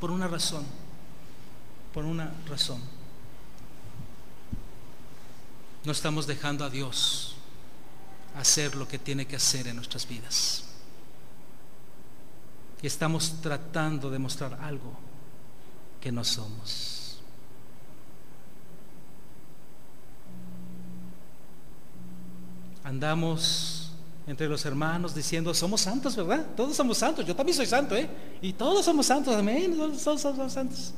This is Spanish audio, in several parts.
por una razón. Por una razón. No estamos dejando a Dios hacer lo que tiene que hacer en nuestras vidas. Y estamos tratando de mostrar algo que no somos. Andamos entre los hermanos diciendo: somos santos, ¿verdad? Todos somos santos. Yo también soy santo, y todos somos santos, amén. Todos somos santos.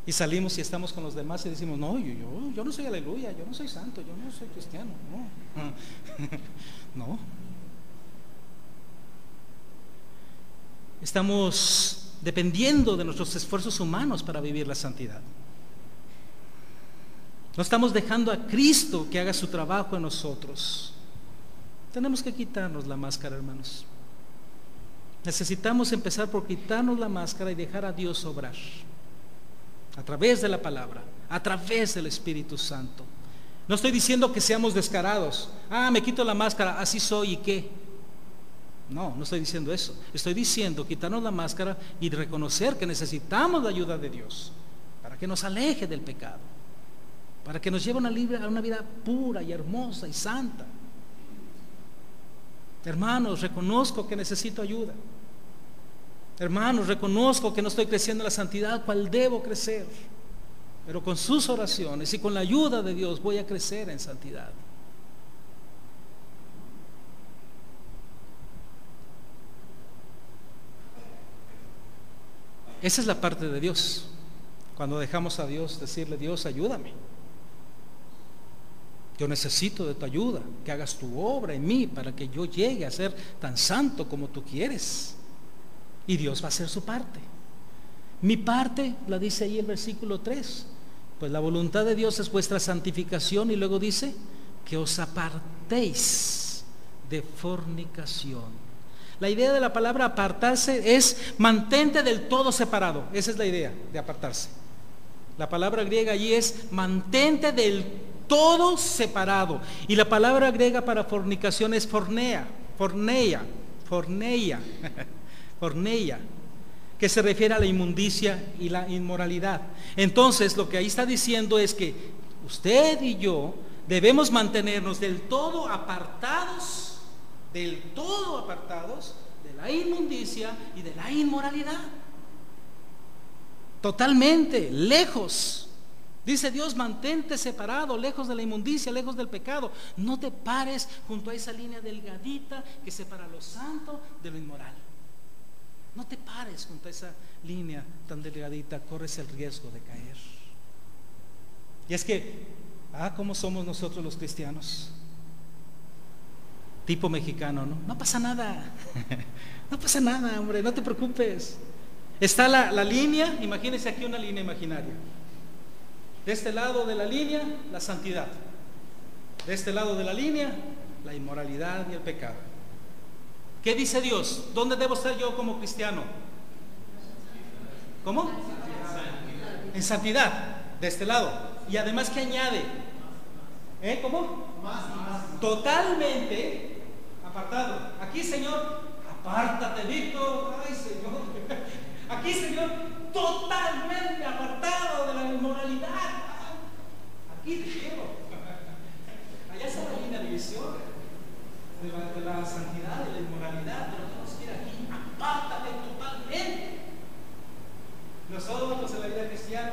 Y salimos y estamos con los demás y decimos: no, yo no soy aleluya, yo no soy santo, yo no soy cristiano, no. No. Estamos dependiendo de nuestros esfuerzos humanos para vivir la santidad. No estamos dejando a Cristo que haga su trabajo en nosotros. Tenemos que quitarnos la máscara, hermanos. Necesitamos empezar por quitarnos la máscara y dejar a Dios obrar a través de la palabra, a través del Espíritu Santo. No estoy diciendo que seamos descarados. Me quito la máscara, así soy, ¿y qué? No estoy diciendo eso. Estoy diciendo quitarnos la máscara y reconocer que necesitamos la ayuda de Dios para que nos aleje del pecado, para que nos lleve a una vida pura y hermosa y santa. Hermanos, reconozco que necesito ayuda. Hermanos, reconozco que no estoy creciendo en la santidad cual debo crecer, pero con sus oraciones y con la ayuda de Dios voy a crecer en santidad. Esa es la parte de Dios. Cuando dejamos a Dios, decirle: Dios, ayúdame. Yo necesito de tu ayuda, que hagas tu obra en mí para que yo llegue a ser tan santo como tú quieres. Y Dios va a hacer su parte. Mi parte la dice ahí el versículo 3. Pues la voluntad de Dios es vuestra santificación, y luego dice: que os apartéis de fornicación. La idea de la palabra apartarse es mantente del todo separado. Esa es la idea de apartarse. La palabra griega allí es mantente del todo separado. Y la palabra griega para fornicación es forneia, que se refiere a la inmundicia y la inmoralidad. Entonces, lo que ahí está diciendo es que usted y yo debemos mantenernos del todo apartados de la inmundicia y de la inmoralidad. Totalmente lejos. Dice Dios: mantente separado, lejos de la inmundicia, lejos del pecado. No te pares junto a esa línea delgadita que separa lo santo de lo inmoral. No te pares junto a esa línea tan delgadita, corres el riesgo de caer. Y es que, ¿cómo somos nosotros los cristianos? Tipo mexicano, ¿no? No pasa nada. No pasa nada, hombre, no te preocupes. Está la línea, imagínense aquí una línea imaginaria. De este lado de la línea, la santidad. De este lado de la línea, la inmoralidad y el pecado. ¿Qué dice Dios? ¿Dónde debo estar yo como cristiano? ¿Cómo? En santidad, de este lado. Y además, ¿qué añade? ¿Cómo? Totalmente apartado. Aquí, Señor, apártate, Víctor. Ay, Señor. Aquí, Señor, totalmente apartado de la inmoralidad. Aquí te quiero. Allá está la línea de división de la santidad, de la inmoralidad. Pero tenemos que ir aquí. Apártate totalmente. Nosotros en la vida cristiana,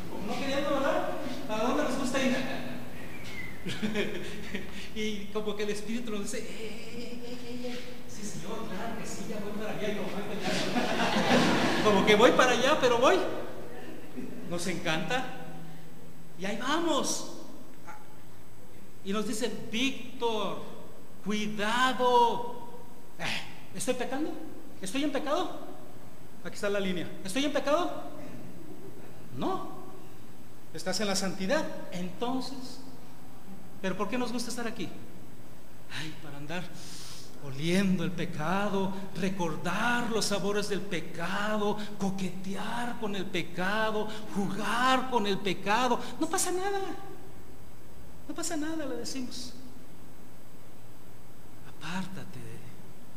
como no queriendo, ¿verdad? ¿A dónde nos gusta ir? Y como que el Espíritu nos dice: sí, Señor, claro que sí, ya voy para allá. Como que voy para allá, pero voy. Nos encanta. Y ahí vamos. Y nos dicen: Víctor, cuidado. ¿Estoy pecando? ¿Estoy en pecado? Aquí está la línea. ¿Estoy en pecado? No. Estás en la santidad. Entonces, ¿pero por qué nos gusta estar aquí? Para andar oliendo el pecado, recordar los sabores del pecado, coquetear con el pecado, jugar con el pecado. No pasa nada. No pasa nada, le decimos. Apártate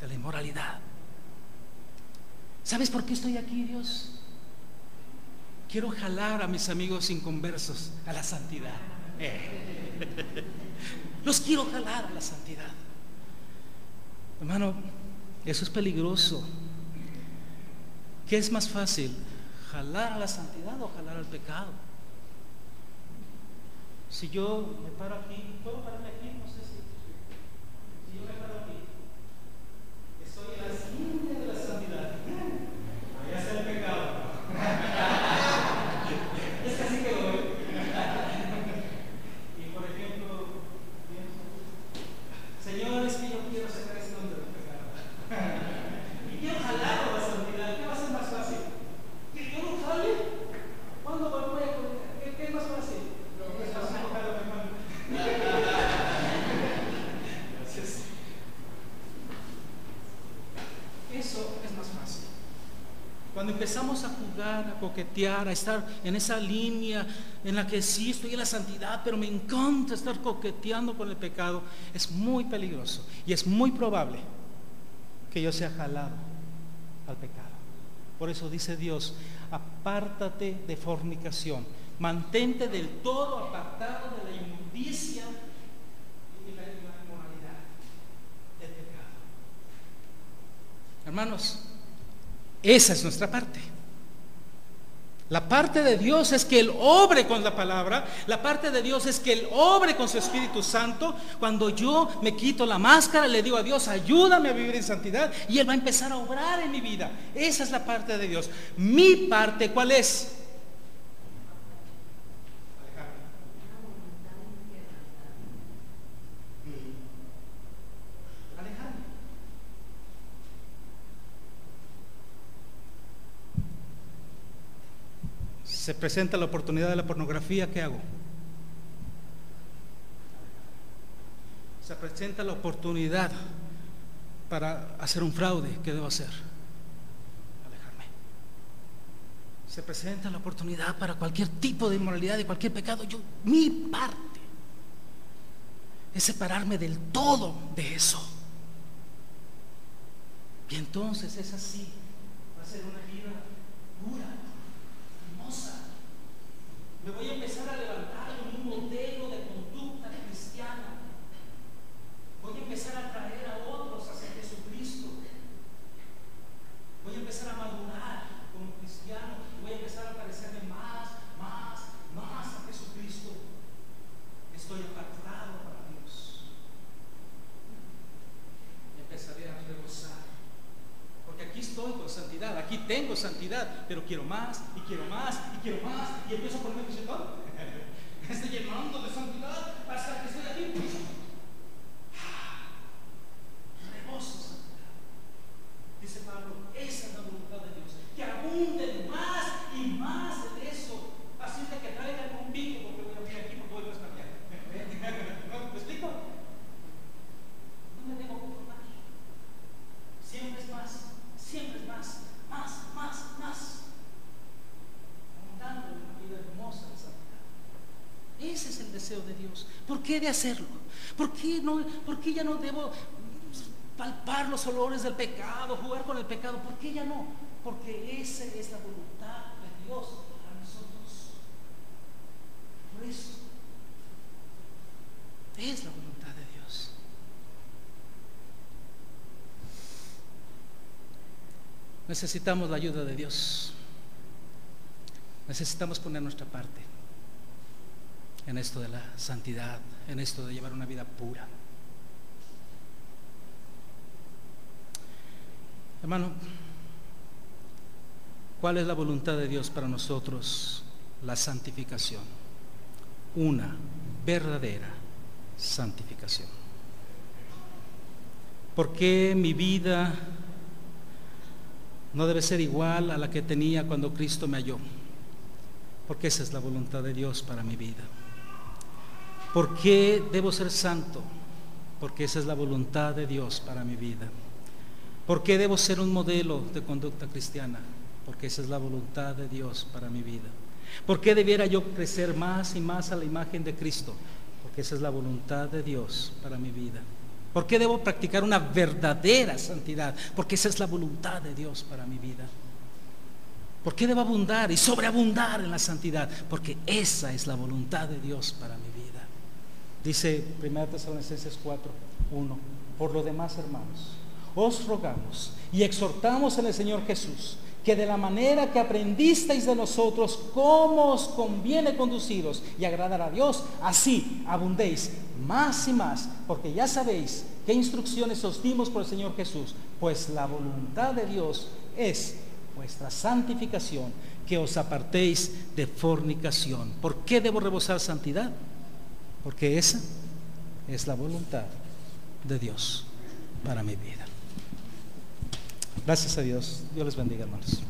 de la inmoralidad. ¿Sabes por qué estoy aquí, Dios? Quiero jalar a mis amigos inconversos a la santidad. Los quiero jalar a la santidad. Hermano, eso es peligroso. ¿Qué es más fácil? ¿Jalar a la santidad o jalar al pecado? Si yo me paro aquí, ¿puedo pararme aquí? No sé si yo me paro aquí, estoy en las líneas de la santidad. Allá está el pecado. Es que así que lo veo. Y por ejemplo, Señor, es que yo quiero sacar ese nombre del pecado. Y quiero jalar a la santidad. ¿Qué va a ser más fácil? ¿Que yo lo jale? ¿Cuándo voy a poner? ¿Qué es más fácil? Eso es más fácil. Cuando empezamos a jugar, a coquetear, a estar en esa línea en la que sí estoy en la santidad, pero me encanta estar coqueteando con el pecado, es muy peligroso y es muy probable que yo sea jalado al pecado. Por eso dice Dios: apártate de fornicación, mantente del todo apartado de la inmundicia y la inmoralidad del pecado. Hermanos, esa es nuestra parte. La parte de Dios es que Él obre con la palabra. La parte de Dios es que Él obre con su Espíritu Santo. Cuando yo me quito la máscara, le digo a Dios: ayúdame a vivir en santidad, y Él va a empezar a obrar en mi vida. Esa es la parte de Dios. Mi parte, ¿cuál es? Se presenta la oportunidad de la pornografía, ¿qué hago? Se presenta la oportunidad para hacer un fraude, ¿qué debo hacer? Alejarme. Se presenta la oportunidad para cualquier tipo de inmoralidad, de cualquier pecado. Mi parte es separarme del todo de eso. Y entonces es así, va a ser una vida pura. Me voy a empezar a levantar en un modelo de conducta cristiana. Voy a empezar a traer a otros hacia Jesucristo. Voy a empezar a madurar como cristiano. Voy a empezar a parecerme más a Jesucristo. Estoy apartado para Dios. Empezaré a rebosar. Porque aquí estoy con santidad, aquí tengo santidad, pero quiero más, y quiero más, y quiero más, y empiezo a ponerme crucificado. Me estoy llenando de santidad hasta que estoy aquí. Reboso santidad. Dice Pablo: esa es la voluntad de Dios, que abunden más y más de eso, así de que traigan un pico, porque voy a venir aquí porque voy a rescatar. ¿Me explico? No me debo conformar. Siempre es más. Siempre es más. Abundando en una vida hermosa de santidad. Ese es el deseo de Dios. ¿Por qué de hacerlo? ¿Por qué ya no debo palpar los olores del pecado, jugar con el pecado? ¿Por qué ya no? Porque esa es la voluntad de Dios para nosotros. Por eso es la voluntad de Dios. Necesitamos la ayuda de Dios. Necesitamos poner nuestra parte en esto de la santidad, en esto de llevar una vida pura. Hermano, ¿cuál es la voluntad de Dios para nosotros? La santificación. Una verdadera santificación. ¿Por qué mi vida no debe ser igual a la que tenía cuando Cristo me halló? Porque esa es la voluntad de Dios para mi vida. ¿Por qué debo ser santo? Porque esa es la voluntad de Dios para mi vida. ¿Por qué debo ser un modelo de conducta cristiana? Porque esa es la voluntad de Dios para mi vida. ¿Por qué debiera yo crecer más y más a la imagen de Cristo? Porque esa es la voluntad de Dios para mi vida. ¿Por qué debo practicar una verdadera santidad? Porque esa es la voluntad de Dios para mi vida. ¿Por qué debo abundar y sobreabundar en la santidad? Porque esa es la voluntad de Dios para mi vida. Dice 1 Tesalonicenses 4:1: por lo demás, hermanos, os rogamos y exhortamos en el Señor Jesús, que de la manera que aprendisteis de nosotros cómo os conviene conduciros y agradar a Dios, así abundéis más y más, porque ya sabéis qué instrucciones os dimos por el Señor Jesús, pues la voluntad de Dios es vuestra santificación, que os apartéis de fornicación. ¿Por qué debo rebosar santidad? Porque esa es la voluntad de Dios para mi vida. Gracias a Dios. Dios les bendiga, hermanos.